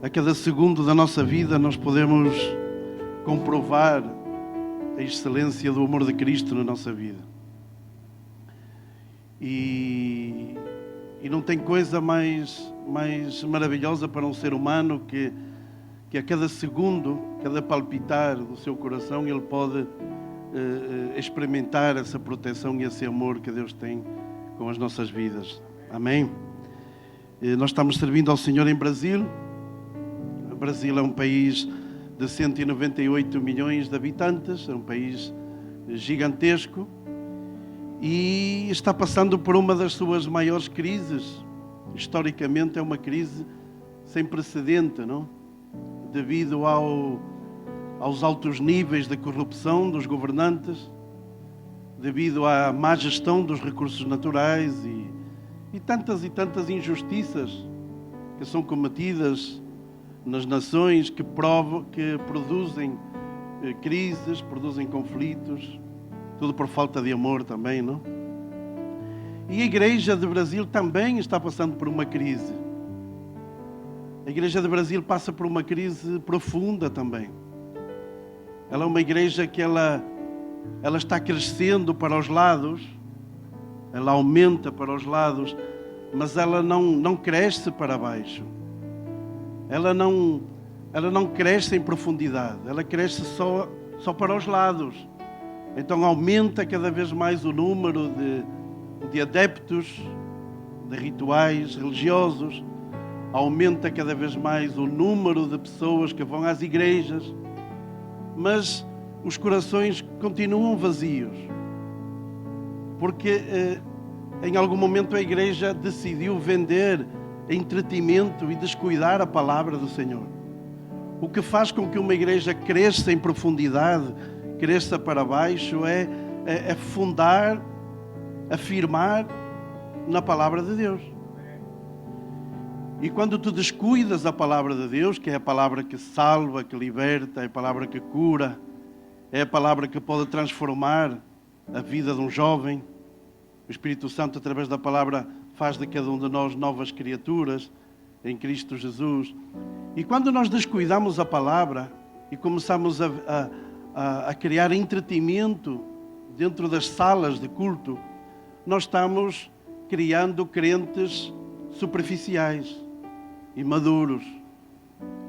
A cada segundo da nossa vida nós podemos comprovar a excelência do amor de Cristo na nossa vida. E não tem coisa mais maravilhosa para um ser humano que a cada segundo, cada palpitar do seu coração, ele pode experimentar essa proteção e esse amor que Deus tem com as nossas vidas. Amém? Nós estamos servindo ao Senhor em Brasil. O Brasil é um país de 198 milhões de habitantes, é um país gigantesco e está passando por uma das suas maiores crises. Historicamente é uma crise sem precedente, não? Devido aos altos níveis de corrupção dos governantes, devido à má gestão dos recursos naturais e tantas injustiças que são cometidas nas nações, que produzem crises, produzem conflitos, tudo por falta de amor também, não? E a Igreja de Brasil também está passando por uma crise. A Igreja de Brasil passa por uma crise profunda também. Ela é uma igreja que ela está crescendo para os lados, ela aumenta para os lados, mas ela não cresce para baixo. Ela não cresce em profundidade, ela cresce só para os lados. Então aumenta cada vez mais o número de adeptos, de rituais religiosos, aumenta cada vez mais o número de pessoas que vão às igrejas, mas os corações continuam vazios, porque em algum momento a igreja decidiu vender entretenimento e descuidar a palavra do Senhor. O que faz com que uma igreja cresça em profundidade, cresça para baixo, é fundar, afirmar na palavra de Deus. E quando tu descuidas a palavra de Deus, que é a palavra que salva, que liberta, é a palavra que cura, é a palavra que pode transformar a vida de um jovem, o Espírito Santo, através da palavra, faz de cada um de nós novas criaturas em Cristo Jesus. E quando nós descuidamos a palavra e começamos a criar entretenimento dentro das salas de culto, nós estamos criando crentes superficiais, imaduros,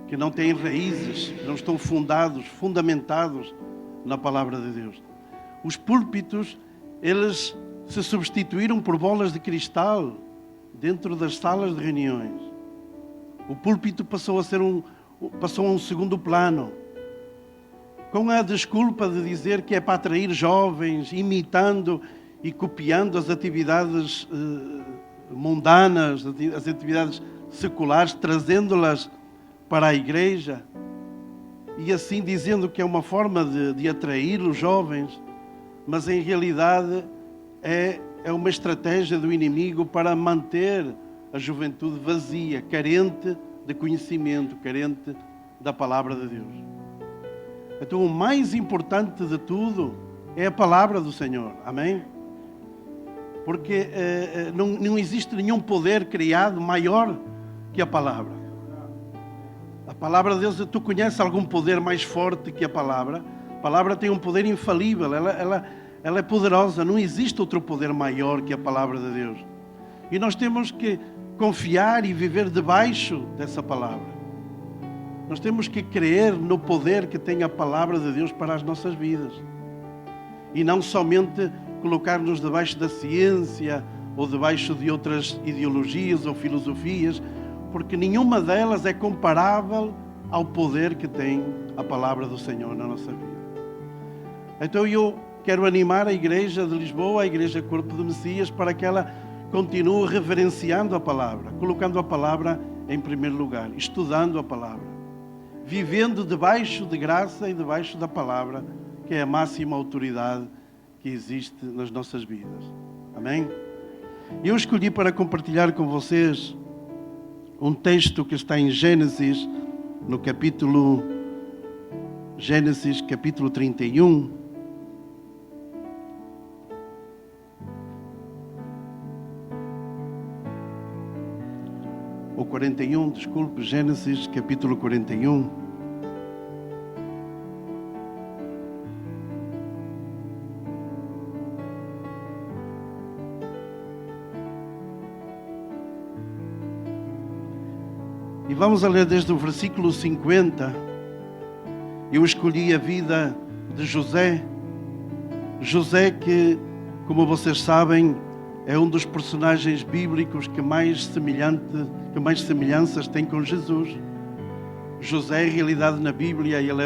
que não têm raízes, não estão fundamentados na palavra de Deus. Os púlpitos, eles se substituíram por bolas de cristal dentro das salas de reuniões. O púlpito passou a um segundo plano, com a desculpa de dizer que é para atrair jovens, imitando e copiando as atividades mundanas, as atividades seculares, trazendo-las para a igreja, e assim dizendo que é uma forma de atrair os jovens, mas em realidade é uma estratégia do inimigo para manter a juventude vazia, carente de conhecimento, carente da palavra de Deus. Então o mais importante de tudo é a palavra do Senhor, amém? Porque não existe nenhum poder criado maior que a palavra. A palavra de Deus, tu conheces algum poder mais forte que a palavra? A palavra tem um poder infalível, ela é poderosa, não existe outro poder maior que a palavra de Deus. E nós temos que confiar e viver debaixo dessa palavra. Nós temos que crer no poder que tem a palavra de Deus para as nossas vidas. E não somente colocar-nos debaixo da ciência ou debaixo de outras ideologias ou filosofias, porque nenhuma delas é comparável ao poder que tem a palavra do Senhor na nossa vida. Então eu quero animar a Igreja de Lisboa, a Igreja Corpo de Messias, para que ela continue reverenciando a palavra, colocando a palavra em primeiro lugar, estudando a palavra, vivendo debaixo de graça e debaixo da palavra, que é a máxima autoridade que existe nas nossas vidas. Amém? Eu escolhi para compartilhar com vocês um texto que está em Gênesis, no capítulo 31. ou 41, desculpe, Gênesis capítulo 41. E vamos a ler desde o versículo 50. Eu escolhi a vida de José. José que, como vocês sabem, é um dos personagens bíblicos que mais semelhanças tem com Jesus. José, em realidade, na Bíblia, ele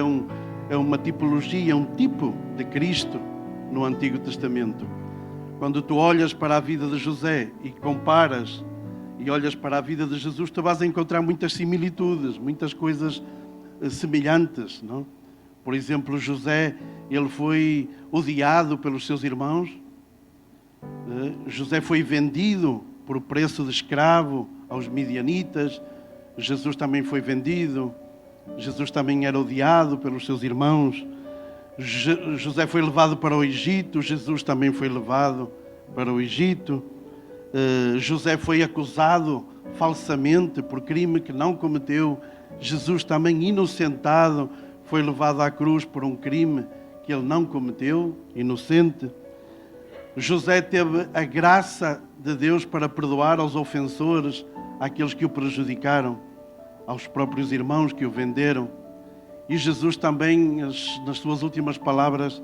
é uma tipologia, um tipo de Cristo no Antigo Testamento. Quando tu olhas para a vida de José e comparas e olhas para a vida de Jesus, tu vais encontrar muitas similitudes, muitas coisas semelhantes, não? Por exemplo, José, ele foi odiado pelos seus irmãos. José foi vendido por preço de escravo aos midianitas. Jesus também foi vendido. Jesus também era odiado pelos seus irmãos. José foi levado para o Egito. Jesus também foi levado para o Egito. José foi acusado falsamente por crime que não cometeu. Jesus também, inocentado, foi levado à cruz por um crime que ele não cometeu, inocente. José teve a graça de Deus para perdoar aos ofensores, àqueles que o prejudicaram, aos próprios irmãos que o venderam. E Jesus também, nas suas últimas palavras,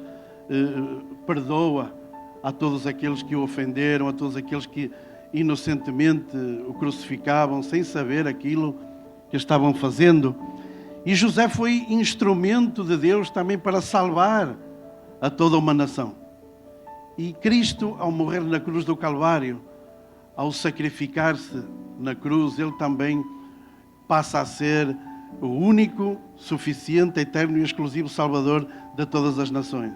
perdoa a todos aqueles que o ofenderam, a todos aqueles que inocentemente o crucificavam, sem saber aquilo que estavam fazendo. E José foi instrumento de Deus também para salvar a toda uma nação. E Cristo, ao morrer na cruz do Calvário, ao sacrificar-se na cruz, ele também passa a ser o único, suficiente, eterno e exclusivo Salvador de todas as nações.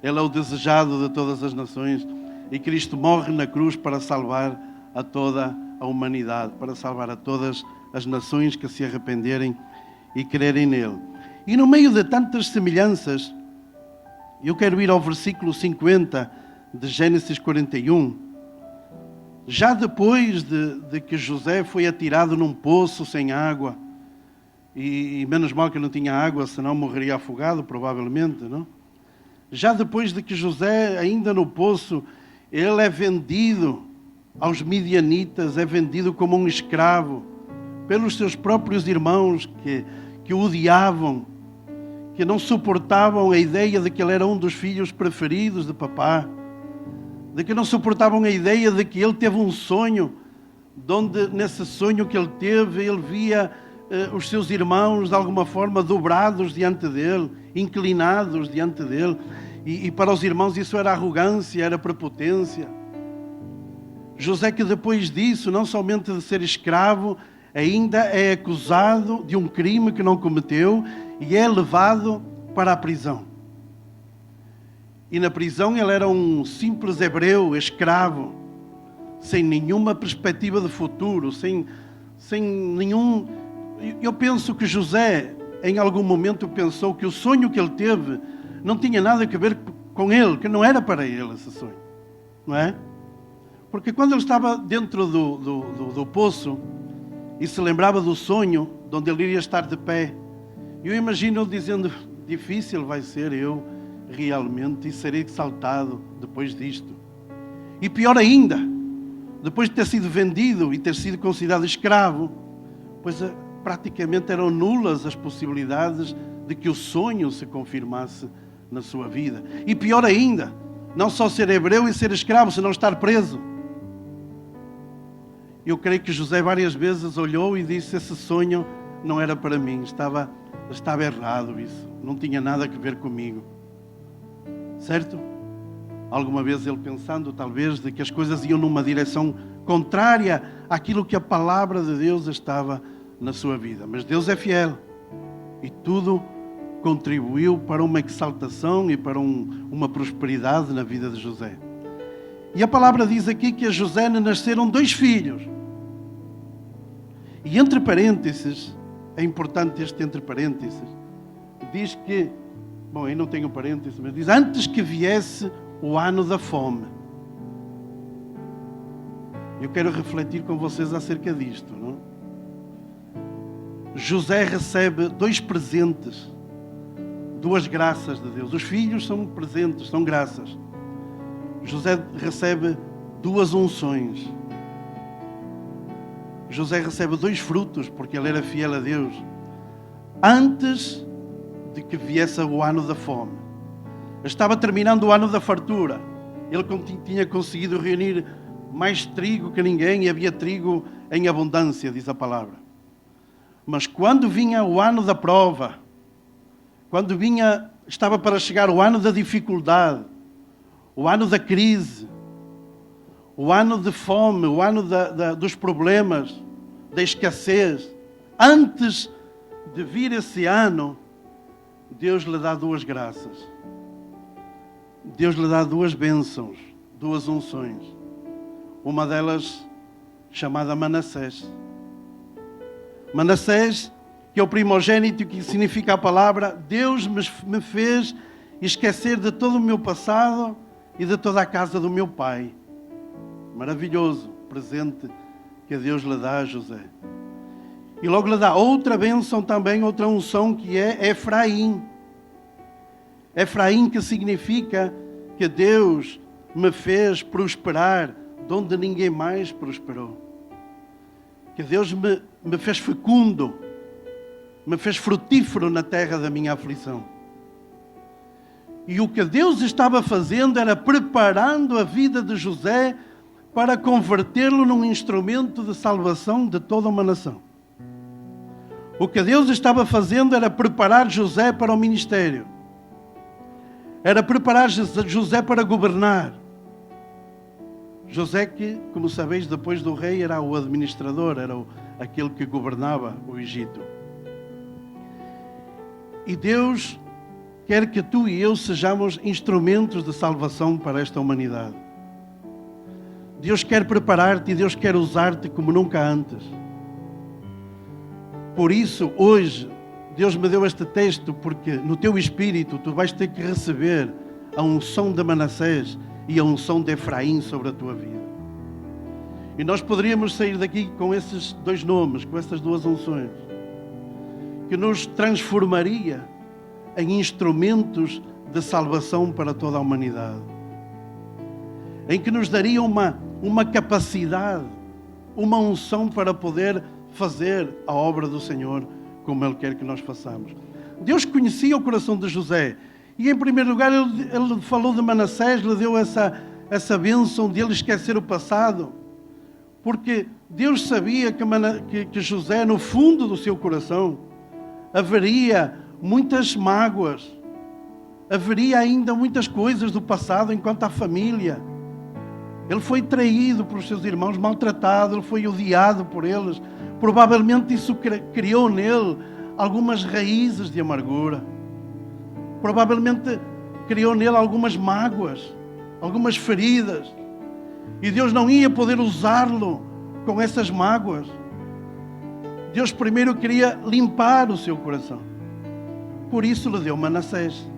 Ele é o desejado de todas as nações e Cristo morre na cruz para salvar a toda a humanidade, para salvar a todas as nações que se arrependerem e crerem nele. E no meio de tantas semelhanças, eu quero ir ao versículo 50 de Gênesis 41. Já depois de que José foi atirado num poço sem água, e menos mal que não tinha água, senão morreria afogado, provavelmente, não? Já depois de que José, ainda no poço, ele é vendido aos midianitas, é vendido como um escravo pelos seus próprios irmãos que o odiavam, que não suportavam a ideia de que ele era um dos filhos preferidos de papá, de que não suportavam a ideia de que ele teve um sonho, onde nesse sonho que ele teve, ele via os seus irmãos de alguma forma dobrados diante dele, inclinados diante dele, e para os irmãos isso era arrogância, era prepotência. José, que depois disso, não somente de ser escravo, ainda é acusado de um crime que não cometeu e é levado para a prisão. E na prisão ele era um simples hebreu, escravo, sem nenhuma perspectiva de futuro, sem nenhum... Eu penso que José, em algum momento, pensou que o sonho que ele teve não tinha nada a ver com ele, que não era para ele esse sonho, não é? Porque quando ele estava dentro do poço e se lembrava do sonho, de onde ele iria estar de pé, eu imagino ele dizendo, difícil vai ser eu realmente e serei exaltado depois disto. E pior ainda, depois de ter sido vendido e ter sido considerado escravo, pois praticamente eram nulas as possibilidades de que o sonho se confirmasse na sua vida. E pior ainda, não só ser hebreu e ser escravo, senão estar preso. Eu creio que José várias vezes olhou e disse, esse sonho não era para mim, estava errado isso, não tinha nada a ver comigo. Certo? Alguma vez ele pensando, talvez, de que as coisas iam numa direção contrária àquilo que a palavra de Deus estava na sua vida. Mas Deus é fiel e tudo contribuiu para uma exaltação e para uma prosperidade na vida de José. E a palavra diz aqui que a José nasceram 2 filhos. E entre parênteses, é importante este entre parênteses, diz que, bom, aí não tenho parênteses, mas diz, antes que viesse o ano da fome. Eu quero refletir com vocês acerca disto, não? José recebe 2 presentes, 2 graças de Deus. Os filhos são presentes, são graças. José recebe 2 unções. José recebe 2 frutos, porque ele era fiel a Deus, antes de que viesse o ano da fome. Estava terminando o ano da fartura. Ele tinha conseguido reunir mais trigo que ninguém, e havia trigo em abundância, diz a palavra. Mas quando vinha o ano da prova, estava para chegar o ano da dificuldade, o ano da crise, o ano de fome, o ano dos problemas, da escassez, antes de vir esse ano, Deus lhe dá 2 graças. Deus lhe dá 2 bênçãos, 2 unções. Uma delas chamada Manassés. Manassés, que é o primogênito, que significa a palavra: Deus me fez esquecer de todo o meu passado e de toda a casa do meu pai. Maravilhoso presente que Deus lhe dá a José. E logo lhe dá outra bênção também, outra unção, que é Efraim. Efraim, que significa que Deus me fez prosperar de onde ninguém mais prosperou. Que Deus me fez fecundo, me fez frutífero na terra da minha aflição. E o que Deus estava fazendo era preparando a vida de José para convertê-lo num instrumento de salvação de toda uma nação. O que Deus estava fazendo era preparar José para o ministério. Era preparar José para governar. José que, como sabeis, depois do rei era o administrador, era aquele que governava o Egito. E Deus quer que tu e eu sejamos instrumentos de salvação para esta humanidade. Deus quer preparar-te e Deus quer usar-te como nunca antes. Por isso, hoje, Deus me deu este texto, porque no teu espírito tu vais ter que receber a unção de Manassés e a unção de Efraim sobre a tua vida. E nós poderíamos sair daqui com esses 2 nomes, com essas 2 unções, que nos transformaria em instrumentos de salvação para toda a humanidade, em que nos daria uma capacidade, uma unção para poder fazer a obra do Senhor como Ele quer que nós façamos. Deus conhecia o coração de José, e em primeiro lugar ele falou de Manassés, lhe deu essa bênção de ele esquecer o passado, porque Deus sabia que José, no fundo do seu coração, haveria muitas mágoas, haveria ainda muitas coisas do passado enquanto à família. Ele foi traído pelos seus irmãos, maltratado, ele foi odiado por eles. Provavelmente isso criou nele algumas raízes de amargura. Provavelmente criou nele algumas mágoas, algumas feridas. E Deus não ia poder usá-lo com essas mágoas. Deus primeiro queria limpar o seu coração. Por isso lhe deu Manassés.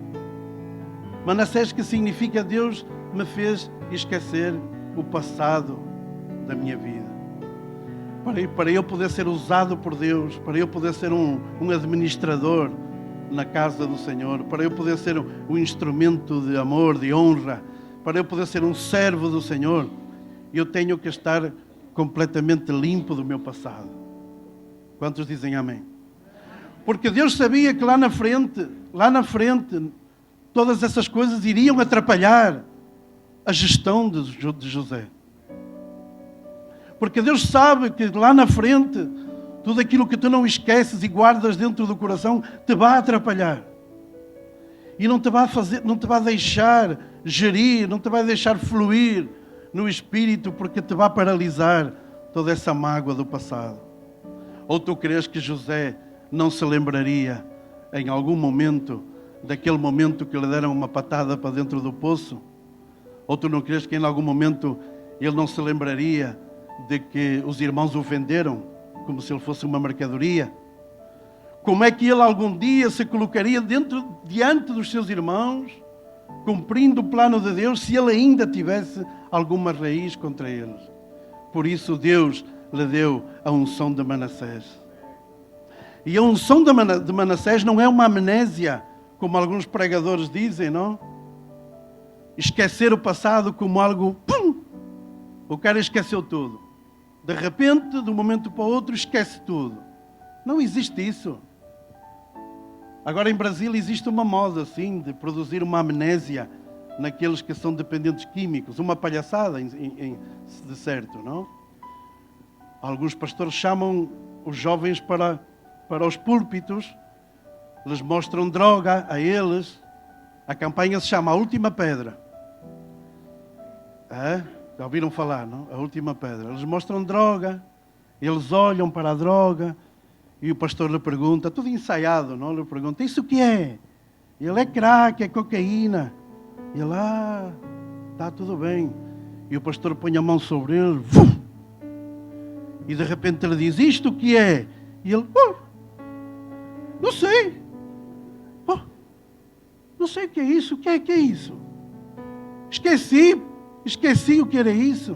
Manassés, que significa Deus me fez esquecer o passado da minha vida. Para eu poder ser usado por Deus, para eu poder ser um administrador na casa do Senhor, para eu poder ser um instrumento de amor, de honra, para eu poder ser um servo do Senhor, eu tenho que estar completamente limpo do meu passado. Quantos dizem amém? Porque Deus sabia que lá na frente, todas essas coisas iriam atrapalhar a gestão de José. Porque Deus sabe que lá na frente, tudo aquilo que tu não esqueces e guardas dentro do coração, te vai atrapalhar. E não te vai deixar gerir, não te vai deixar fluir no espírito, porque te vai paralisar toda essa mágoa do passado. Ou tu crees que José não se lembraria em algum momento daquele momento que lhe deram uma patada para dentro do poço? Ou tu não crees que em algum momento ele não se lembraria de que os irmãos o venderam como se ele fosse uma mercadoria? Como é que ele algum dia se colocaria diante dos seus irmãos, cumprindo o plano de Deus, se ele ainda tivesse alguma raiz contra eles? Por isso Deus lhe deu a unção de Manassés. E a unção de Manassés não é uma amnésia, como alguns pregadores dizem, não? Esquecer o passado como algo... Pum! O cara esqueceu tudo. De repente, de um momento para o outro, esquece tudo. Não existe isso. Agora em Brasil existe uma moda assim de produzir uma amnésia naqueles que são dependentes químicos. Uma palhaçada, de certo, não? Alguns pastores chamam os jovens para os púlpitos, lhes mostram droga a eles. A campanha se chama A Última Pedra. Já ouviram falar, não? A Última Pedra. Eles mostram droga, eles olham para a droga e o pastor lhe pergunta, tudo ensaiado, não? Lhe pergunta, isso o que é? Ele é crack, é cocaína. E ele, está tudo bem. E o pastor põe a mão sobre ele, e de repente ele diz, isto o que é? E ele, não sei. Não sei o que é isso, o que é isso? Esqueci o que era isso.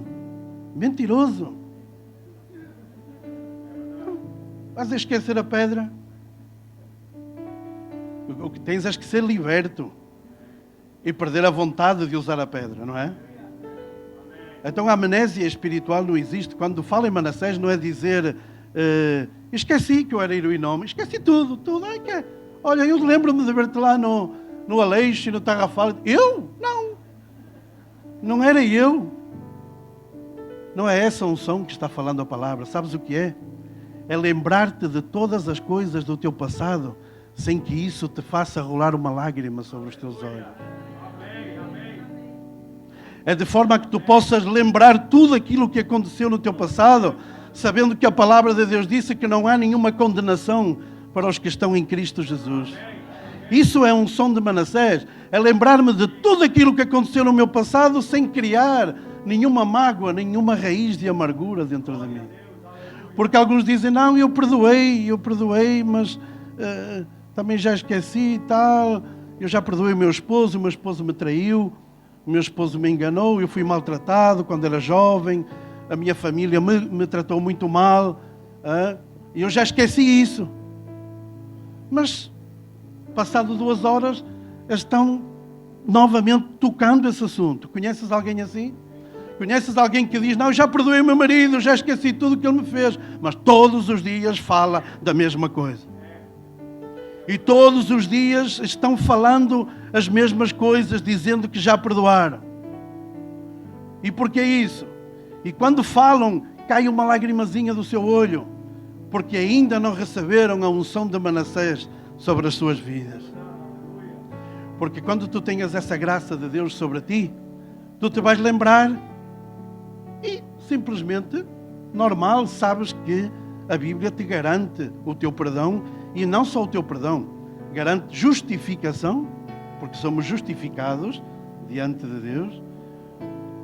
Mentiroso. Vais a esquecer a pedra? O que tens é que ser liberto e perder a vontade de usar a pedra, não é? Então a amnésia espiritual não existe. Quando fala em Manassés não é dizer esqueci que eu era heroinome, esqueci tudo. Olha, eu lembro-me de ver-te lá no Aleixo e no Tarrafal. Eu? Não era eu. Não é essa unção que está falando a palavra. Sabes o que é? É lembrar-te de todas as coisas do teu passado sem que isso te faça rolar uma lágrima sobre os teus olhos. É de forma que tu possas lembrar tudo aquilo que aconteceu no teu passado, sabendo que a palavra de Deus disse que não há nenhuma condenação para os que estão em Cristo Jesus. Isso é um som de Manassés. É lembrar-me de tudo aquilo que aconteceu no meu passado sem criar nenhuma mágoa, nenhuma raiz de amargura dentro de mim. Porque alguns dizem, não, eu perdoei, mas também já esqueci e tal. Eu já perdoei o meu esposo me traiu, o meu esposo me enganou, eu fui maltratado quando era jovem, a minha família me tratou muito mal, e eu já esqueci isso. Mas, passado 2 horas, estão novamente tocando esse assunto. Conheces alguém assim? Conheces alguém que diz, não, eu já perdoei o meu marido, já esqueci tudo o que ele me fez, mas todos os dias fala da mesma coisa. E todos os dias estão falando as mesmas coisas, dizendo que já perdoaram. E porquê isso? E quando falam, cai uma lagrimazinha do seu olho, porque ainda não receberam a unção de Manassés sobre as suas vidas. Porque quando tu tenhas essa graça de Deus sobre ti, tu te vais lembrar e simplesmente, normal, sabes que a Bíblia te garante o teu perdão, e não só o teu perdão, garante justificação, porque somos justificados diante de Deus.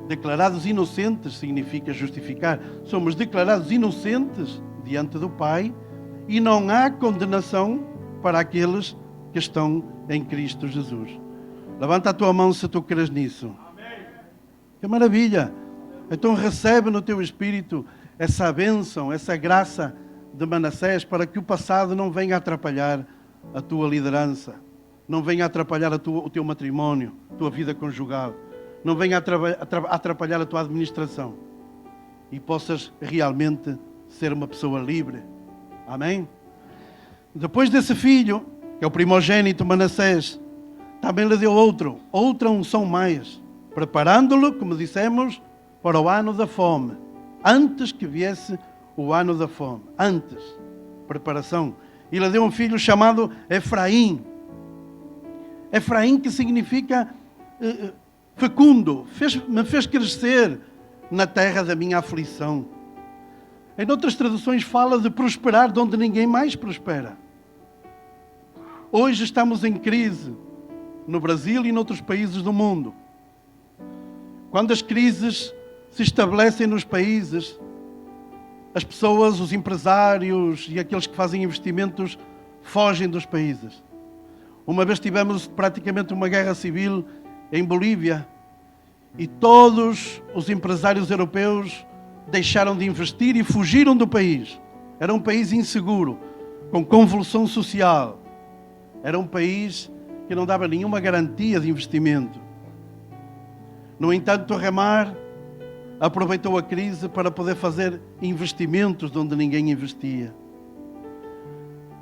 Declarados inocentes significa justificar. Somos declarados inocentes diante do Pai e não há condenação para aqueles que estão em Cristo Jesus. Levanta a tua mão se tu creres nisso. Que maravilha! Então recebe no teu espírito essa bênção, essa graça de Manassés, para que o passado não venha atrapalhar a tua liderança, não venha atrapalhar o teu matrimónio, a tua vida conjugal, não venha atrapalhar a tua administração, e possas realmente ser uma pessoa livre. Amém? Depois desse filho, que é o primogênito Manassés, também lhe deu outra unção mais, preparando-lo, como dissemos, para o ano da fome, antes que viesse o ano da fome, antes, preparação. E lhe deu um filho chamado Efraim. Efraim, que significa fecundo, me fez crescer na terra da minha aflição. Em outras traduções fala de prosperar de onde ninguém mais prospera. Hoje estamos em crise no Brasil e noutros países do mundo. Quando as crises se estabelecem nos países, as pessoas, os empresários e aqueles que fazem investimentos fogem dos países. Uma vez tivemos praticamente uma guerra civil em Bolívia e todos os empresários europeus deixaram de investir e fugiram do país. Era um país inseguro. com convulsão social. Era um país que não dava nenhuma garantia de investimento. No entanto, Remar aproveitou a crise para poder fazer investimentos de onde ninguém investia.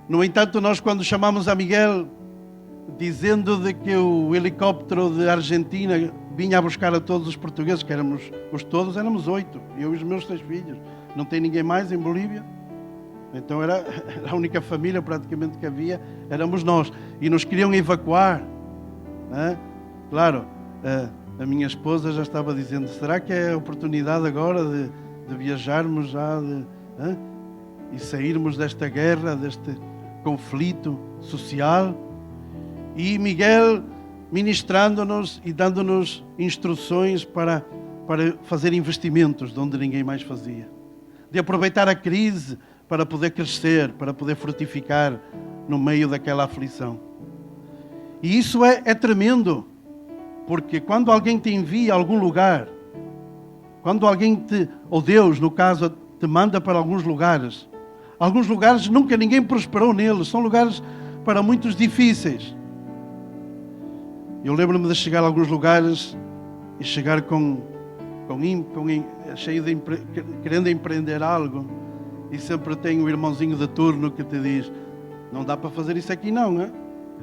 No entanto, nós quando chamamos a Miguel, dizendo de que o helicóptero de Argentina vinha a buscar a todos os portugueses, que éramos 8, eu e os meus 6 filhos. Não tem ninguém mais em Bolívia. Então era a única família praticamente que havia, éramos nós. E nos queriam evacuar. Né? Claro, a minha esposa já estava dizendo, será que é a oportunidade agora de viajarmos já e sairmos desta guerra, deste conflito social? E Miguel ministrando-nos e dando-nos instruções para fazer investimentos de onde ninguém mais fazia. De aproveitar a crise para poder crescer, para poder frutificar no meio daquela aflição. E isso é tremendo, porque quando alguém te envia a algum lugar, quando alguém ou Deus, no caso, te manda para alguns lugares nunca ninguém prosperou neles, são lugares para muitos difíceis. Eu lembro-me de chegar a alguns lugares e chegar cheio querendo empreender algo, e sempre tem um irmãozinho de turno que te diz, não dá para fazer isso aqui não, hein?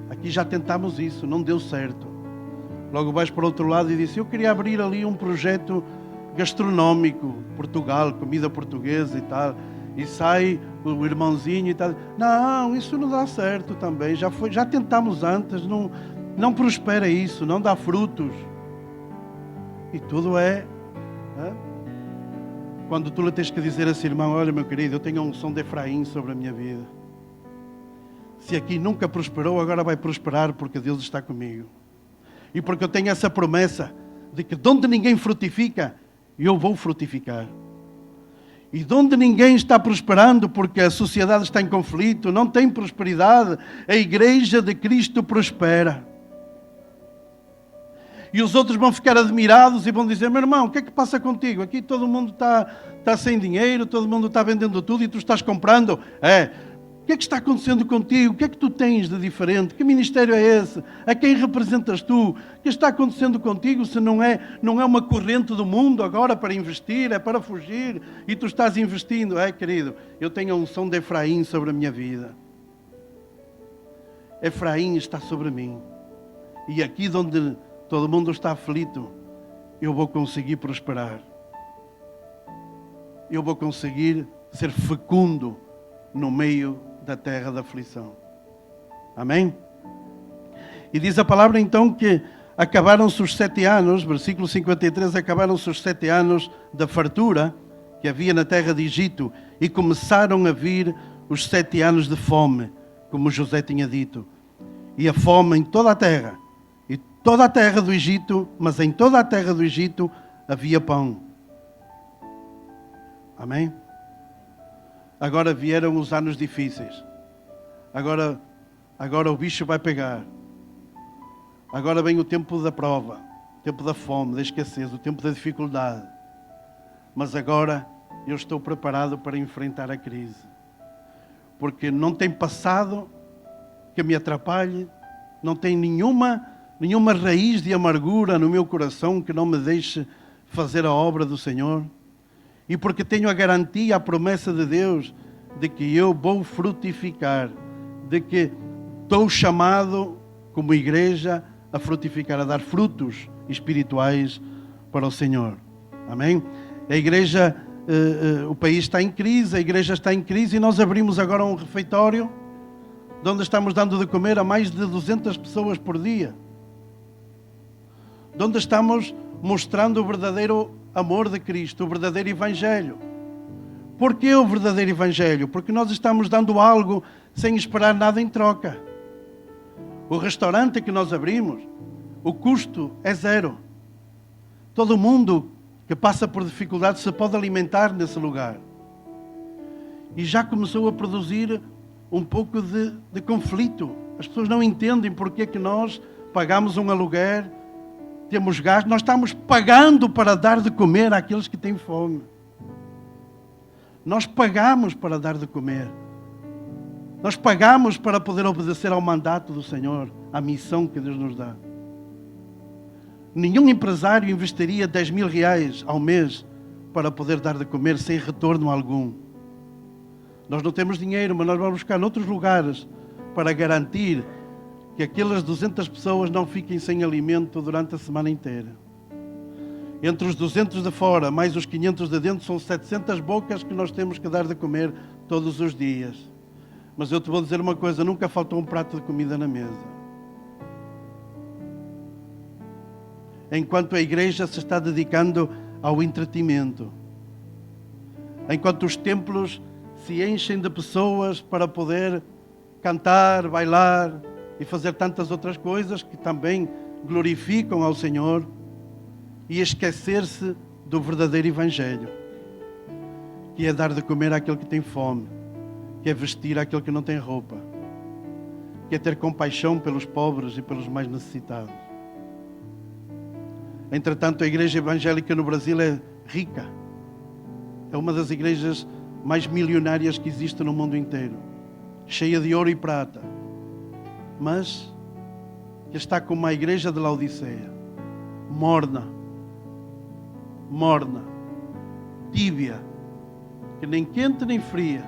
Aqui já tentámos isso, não deu certo. Logo vais para o outro lado e diz, eu queria abrir ali um projeto gastronómico, Portugal, comida portuguesa e tal, e sai o irmãozinho e tal, não, isso não dá certo também, já tentámos antes, não prospera isso, não dá frutos. E tudo quando tu lhe tens que dizer assim, irmão, olha meu querido, eu tenho a unção de Efraim sobre a minha vida. Se aqui nunca prosperou, agora vai prosperar porque Deus está comigo. E porque eu tenho essa promessa de que de onde ninguém frutifica, eu vou frutificar. E de onde ninguém está prosperando porque a sociedade está em conflito, não tem prosperidade, a igreja de Cristo prospera. E os outros vão ficar admirados e vão dizer, meu irmão, o que é que passa contigo? Aqui todo mundo está sem dinheiro, todo mundo está vendendo tudo e tu estás comprando. O que é que está acontecendo contigo? O que é que tu tens de diferente? Que ministério é esse? A quem representas tu? O que está acontecendo contigo se não é uma corrente do mundo agora para investir, é para fugir e tu estás investindo? Querido, eu tenho a unção de Efraim sobre a minha vida. Efraim está sobre mim. E aqui onde todo mundo está aflito, eu vou conseguir prosperar. Eu vou conseguir ser fecundo no meio da terra da aflição. Amém? E diz a palavra então que acabaram-se os 7 anos, versículo 53, acabaram-se os 7 anos da fartura que havia na terra de Egito e começaram a vir os 7 anos de fome, como José tinha dito. E a fome em toda a terra. Toda a terra do Egito, mas em toda a terra do Egito havia pão. Amém? Agora vieram os anos difíceis. Agora o bicho vai pegar. Agora vem o tempo da prova, o tempo da fome, da escassez, o tempo da dificuldade. Mas agora eu estou preparado para enfrentar a crise. Porque não tem passado que me atrapalhe, não tem nenhuma raiz de amargura no meu coração que não me deixe fazer a obra do Senhor. E porque tenho a garantia, a promessa de Deus, de que eu vou frutificar, de que estou chamado como igreja a frutificar, a dar frutos espirituais para o Senhor. Amém? A igreja, o país está em crise, a igreja está em crise e nós abrimos agora um refeitório onde estamos dando de comer a mais de 200 pessoas por dia. Onde estamos mostrando o verdadeiro amor de Cristo, o verdadeiro Evangelho. Por que o verdadeiro Evangelho? Porque nós estamos dando algo sem esperar nada em troca. O restaurante que nós abrimos, o custo é 0. Todo mundo que passa por dificuldades se pode alimentar nesse lugar. E já começou a produzir um pouco de conflito. As pessoas não entendem porque que nós pagamos um aluguer, temos gasto, nós estamos pagando para dar de comer àqueles que têm fome. Nós pagamos para dar de comer. Nós pagamos para poder obedecer ao mandato do Senhor, à missão que Deus nos dá. Nenhum empresário investiria 10 mil reais ao mês para poder dar de comer sem retorno algum. Nós não temos dinheiro, mas nós vamos buscar noutros lugares para garantir que aquelas 200 pessoas não fiquem sem alimento durante a semana inteira. Entre os 200 de fora, mais os 500 de dentro, são 700 bocas que nós temos que dar de comer todos os dias. Mas eu te vou dizer uma coisa, nunca faltou um prato de comida na mesa. Enquanto a igreja se está dedicando ao entretenimento. Enquanto os templos se enchem de pessoas para poder cantar, bailar e fazer tantas outras coisas que também glorificam ao Senhor, e esquecer-se do verdadeiro Evangelho, que é dar de comer àquele que tem fome, que é vestir àquele que não tem roupa, que é ter compaixão pelos pobres e pelos mais necessitados. Entretanto, a igreja evangélica no Brasil é rica. É uma das igrejas mais milionárias que existe no mundo inteiro, cheia de ouro e prata, mas está como a igreja de Laodiceia, morna, tíbia, que nem quente nem fria.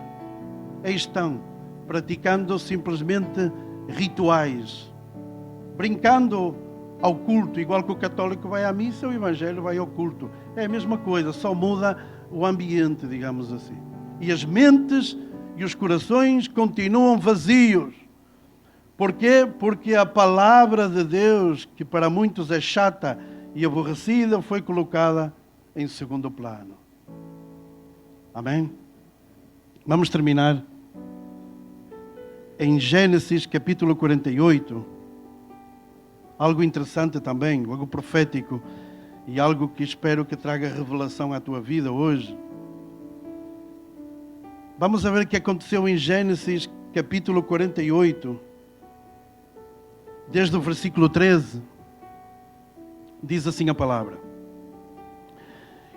Aí estão, praticando simplesmente rituais, brincando ao culto, igual que o católico vai à missa, o evangelho vai ao culto. É a mesma coisa, só muda o ambiente, digamos assim. E as mentes e os corações continuam vazios. Porquê? Porque a palavra de Deus, que para muitos é chata e aborrecida, foi colocada em segundo plano. Amém? Vamos terminar em Gênesis capítulo 48. Algo interessante também, algo profético e algo que espero que traga revelação à tua vida hoje. Vamos a ver o que aconteceu em Gênesis capítulo 48, desde o versículo 13. Diz assim a palavra: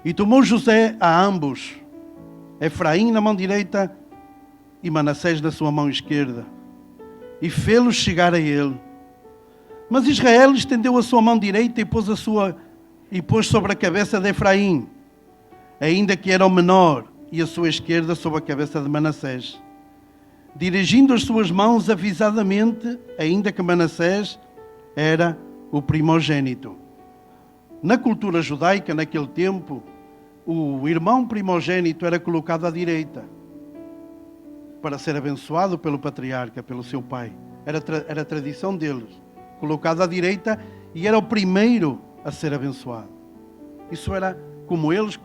E tomou José a ambos, Efraim na mão direita e Manassés na sua mão esquerda, e fê-los chegar a ele. Mas Israel estendeu a sua mão direita e pôs sobre a cabeça de Efraim, ainda que era o menor, e a sua esquerda sobre a cabeça de Manassés, dirigindo as suas mãos avisadamente, ainda que Manassés era o primogênito. Na cultura judaica, naquele tempo, o irmão primogênito era colocado à direita para ser abençoado pelo patriarca, pelo seu pai. Era a tradição deles. Colocado à direita e era o primeiro a ser abençoado. Isso era como eles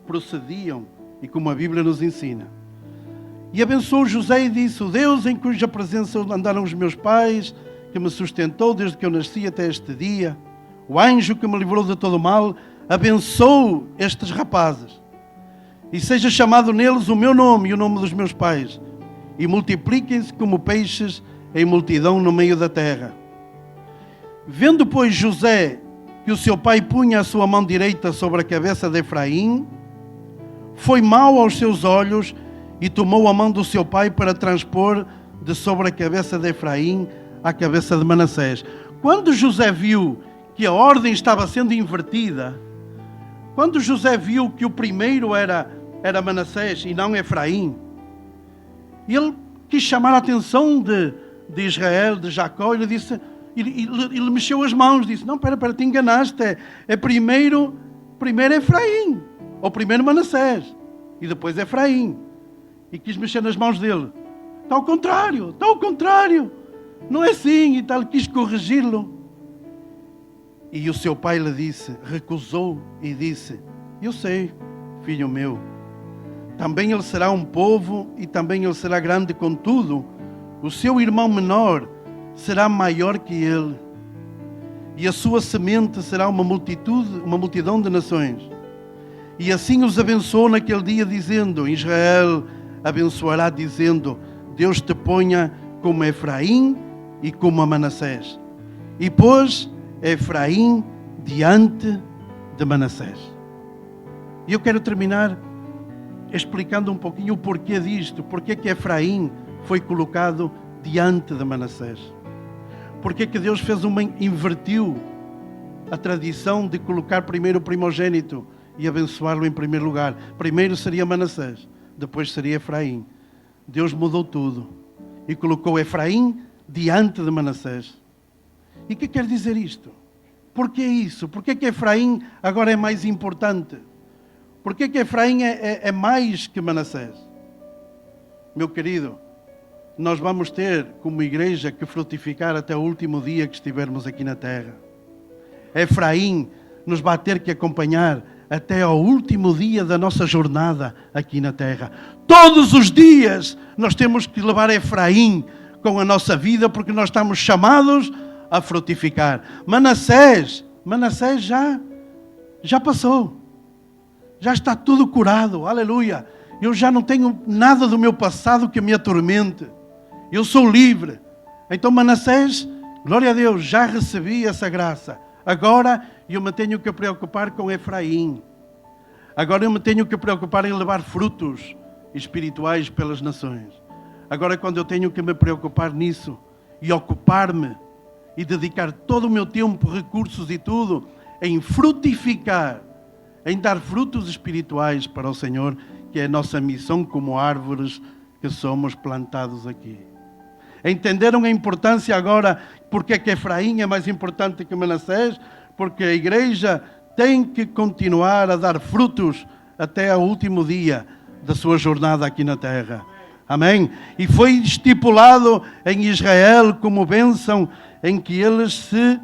procediam e como a Bíblia nos ensina. E abençoou José e disse: O Deus em cuja presença andaram os meus pais, que me sustentou desde que eu nasci até este dia, o anjo que me livrou de todo o mal, abençoou estes rapazes, e seja chamado neles o meu nome e o nome dos meus pais, e multipliquem-se como peixes em multidão no meio da terra. Vendo, pois, José que o seu pai punha a sua mão direita sobre a cabeça de Efraim, foi mau aos seus olhos e tomou a mão do seu pai para transpor de sobre a cabeça de Efraim à cabeça de Manassés. Quando José viu que a ordem estava sendo invertida, quando José viu que o primeiro era Manassés e não Efraim, ele quis chamar a atenção de Israel, de Jacó, e ele disse, ele mexeu as mãos, disse: Não, espera, te enganaste, primeiro Efraim, ou primeiro Manassés, e depois Efraim. E quis mexer nas mãos dele. Está ao contrário, não é assim, e tal, ele quis corrigi-lo. E o seu pai lhe disse, recusou e disse: Eu sei, filho meu, também ele será um povo e também ele será grande, contudo, o seu irmão menor será maior que ele, e a sua semente será uma multidão de nações. E assim os abençoou naquele dia, dizendo: Israel abençoará, dizendo: Deus te ponha como Efraim e como Manassés. E pôs Efraim diante de Manassés. E eu quero terminar explicando um pouquinho o porquê disto, porque que Efraim foi colocado diante de Manassés? Porque é que Deus invertiu a tradição de colocar primeiro o primogênito e abençoá-lo em primeiro lugar? Primeiro seria Manassés, depois seria Efraim. Deus mudou tudo e colocou Efraim diante de Manassés. E o que quer dizer isto? Por que isso? Por que Efraim agora é mais importante? Por que Efraim é mais que Manassés? Meu querido, nós vamos ter como igreja que frutificar até o último dia que estivermos aqui na terra. Efraim nos vai ter que acompanhar até ao último dia da nossa jornada aqui na terra. Todos os dias nós temos que levar Efraim com a nossa vida, porque nós estamos chamados a frutificar. Manassés já passou. Já está tudo curado. Aleluia. Eu já não tenho nada do meu passado que me atormente. Eu sou livre. Então Manassés, glória a Deus, já recebi essa graça. Agora eu me tenho que preocupar com Efraim. Agora eu me tenho que preocupar em levar frutos espirituais pelas nações. Agora quando eu tenho que me preocupar nisso e ocupar-me e dedicar todo o meu tempo, recursos e tudo em frutificar, em dar frutos espirituais para o Senhor, que é a nossa missão como árvores que somos plantados aqui. Entenderam a importância agora? Porque é que Efraim é mais importante que Manassés? Porque a igreja tem que continuar a dar frutos até ao último dia da sua jornada aqui na terra. Amém? E foi estipulado em Israel como bênção em que eles se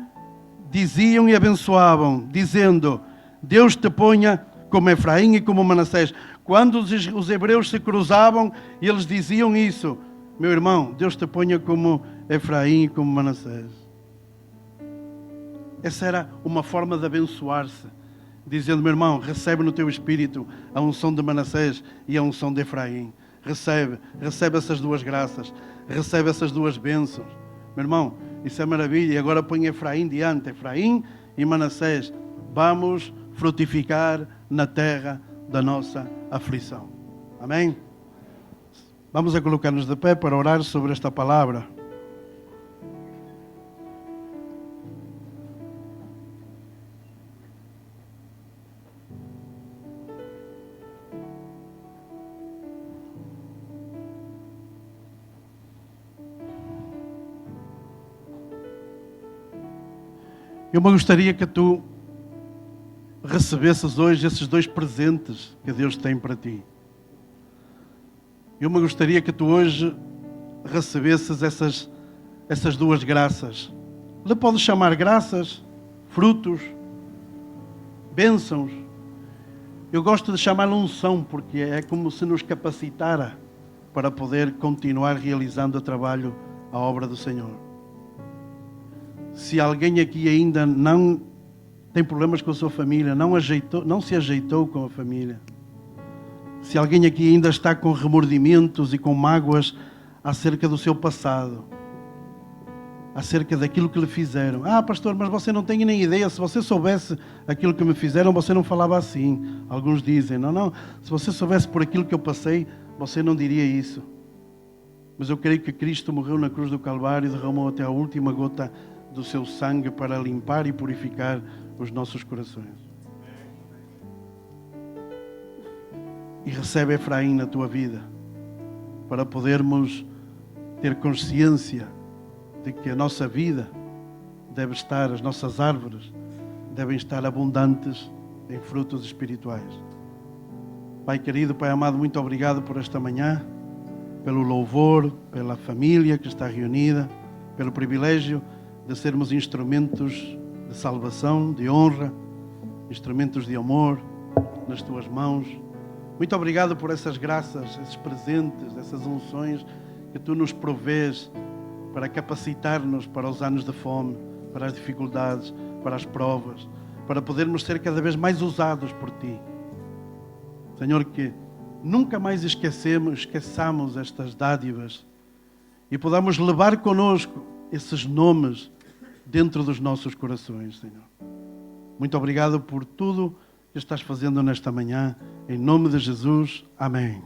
diziam e abençoavam, dizendo: Deus te ponha como Efraim e como Manassés. Quando os hebreus se cruzavam, eles diziam isso: meu irmão, Deus te ponha como Efraim e como Manassés. Essa era uma forma de abençoar-se, dizendo: meu irmão, recebe no teu espírito a unção de Manassés e a unção de Efraim. Recebe essas duas graças, recebe essas duas bênçãos. Meu irmão, isso é maravilha. E agora põe Efraim diante, Efraim e Manassés. Vamos frutificar na terra da nossa aflição. Amém? Vamos a colocar-nos de pé para orar sobre esta palavra. Eu me gostaria que tu recebesses hoje esses dois presentes que Deus tem para ti. Eu me gostaria que tu hoje recebesses essas duas graças. Lhe podes chamar graças, frutos, bênçãos. Eu gosto de chamar unção, porque é como se nos capacitara para poder continuar realizando o trabalho, a obra do Senhor. Se alguém aqui ainda não tem problemas com a sua família, não se ajeitou com a família, se alguém aqui ainda está com remordimentos e com mágoas acerca do seu passado, acerca daquilo que lhe fizeram. Ah, pastor, mas você não tem nem ideia. Se você soubesse aquilo que me fizeram, você não falava assim. Alguns dizem: não, se você soubesse por aquilo que eu passei, você não diria isso. Mas eu creio que Cristo morreu na cruz do Calvário e derramou até a última gota do seu sangue para limpar e purificar os nossos corações. E recebe Efraim na tua vida, para podermos ter consciência de que a nossa vida deve estar, as nossas árvores devem estar abundantes em frutos espirituais. Pai querido, Pai amado, muito obrigado por esta manhã, pelo louvor, pela família que está reunida, pelo privilégio de sermos instrumentos de salvação, de honra, instrumentos de amor nas tuas mãos. Muito obrigado por essas graças, esses presentes, essas unções que tu nos provês para capacitar-nos para os anos de fome, para as dificuldades, para as provas, para podermos ser cada vez mais usados por ti. Senhor, que nunca mais esqueçamos estas dádivas e podamos levar conosco esses nomes dentro dos nossos corações, Senhor. Muito obrigado por tudo que estás fazendo nesta manhã. Em nome de Jesus. Amém.